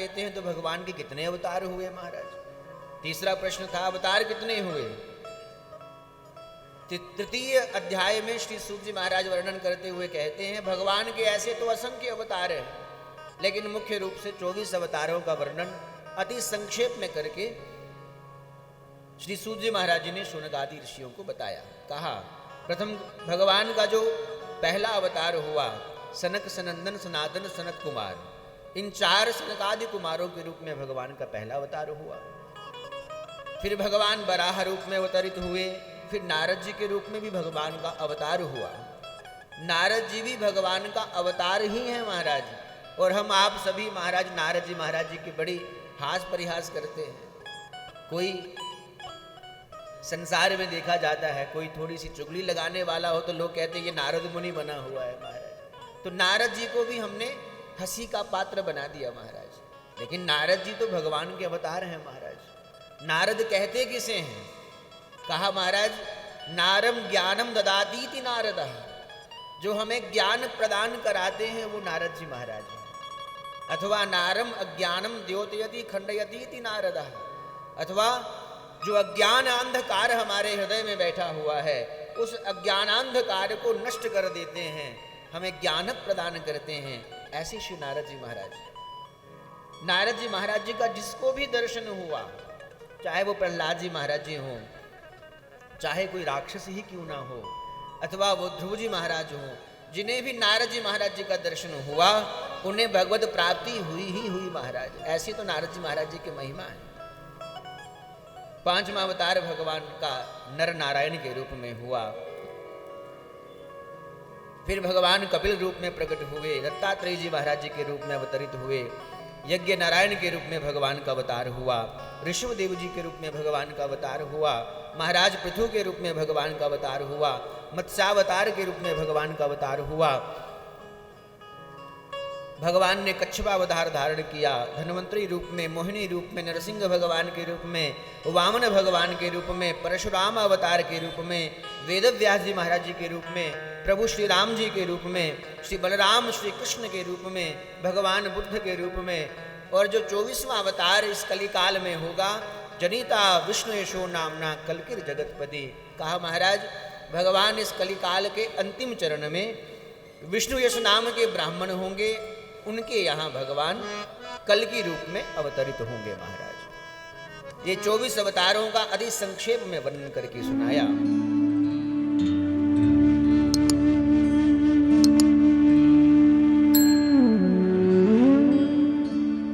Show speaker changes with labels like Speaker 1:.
Speaker 1: लेते हैं तो भगवान के कितने अवतार हुए महाराज। तीसरा प्रश्न था अवतार कितने हुए। तृतीय अध्याय में श्री सूत जी महाराज वर्णन करते हुए कहते हैं भगवान के ऐसे तो असंख्य अवतार हैं, लेकिन मुख्य रूप से 24 अवतारों का वर्णन अति संक्षेप में करके श्री सूत जी महाराज जी ने शौनकादि ऋषियों को बताया। कहा प्रथम भगवान का जो पहला अवतार हुआ सनक सनंदन सनातन सनत कुमार, इन 4 सनकादि कुमारों के रूप में भगवान का पहला अवतार हुआ। फिर भगवान बराह रूप में अवतरित हुए, फिर नारद जी के रूप में भी भगवान का अवतार हुआ। नारद जी भी भगवान का अवतार ही हैं महाराज, और हम आप सभी महाराज नारद जी की बड़ी हास परिहास करते हैं। कोई संसार में देखा जाता है कोई थोड़ी सी चुगली लगाने वाला हो तो लोग कहते हैं ये नारद मुनि बना हुआ है महाराज। तो नारद जी को भी हमने हंसी का पात्र बना दिया महाराज, लेकिन नारद जी तो भगवान के अवतार हैं महाराज। नारद कहते किसे हैं। कहा महाराज नारम ज्ञानम ददातीति नारदः, जो हमें ज्ञान प्रदान कराते हैं वो नारद जी महाराज हैं। अथवा नारम अज्ञानम द्योतयति खंडयतीति नारदः, अथवा जो अज्ञान अंधकार हमारे हृदय में बैठा हुआ है उस अज्ञानांधकार को नष्ट कर देते हैं, हमें ज्ञान प्रदान करते हैं, ऐसे श्री नारद जी महाराज। नारद जी महाराज जी का जिसको भी दर्शन हुआ, चाहे वो प्रहलाद जी महाराज जी हों, चाहे कोई राक्षस ही क्यों ना हो, अथवा वो ध्रुव जी महाराज हों, जिन्हें भी नारद जी महाराज जी का दर्शन हुआ उन्हें भगवत प्राप्ति हुई ही हुई महाराज। ऐसी तो नारद जी महाराज जी की महिमा है। 5वां अवतार भगवान का नर नारायण के रूप में हुआ। फिर भगवान कपिल रूप में प्रकट हुए, दत्तात्रेय जी महाराज जी के रूप में अवतरित हुए, यज्ञ नारायण के रूप में भगवान का अवतार हुआ, ऋषभदेव जी के रूप में भगवान का अवतार हुआ, महाराज पृथु के रूप में भगवान का अवतार हुआ, मत्स्यावतार के रूप में भगवान का अवतार हुआ। भगवान ने कच्छपावतार धारण किया, धन्वंतरी रूप में, मोहिनी रूप में, नरसिंह भगवान के रूप में, वामन भगवान के रूप में, परशुराम अवतार के रूप में, वेदव्यास जी महाराज जी के रूप में, प्रभु श्री राम जी के रूप में, श्री बलराम श्री कृष्ण के रूप में, भगवान बुद्ध के रूप में, और जो 24वां अवतार इस कलिकाल में होगा जनिता विष्णु यशो नामना कलकिर जगतपति। कहा महाराज भगवान इस कलिकाल के अंतिम चरण में विष्णु यश नाम के ब्राह्मण होंगे, उनके यहाँ भगवान कल की रूप में अवतरित होंगे महाराज। ये 24 अवतारों का अति संक्षेप में वर्णन करके सुनाया।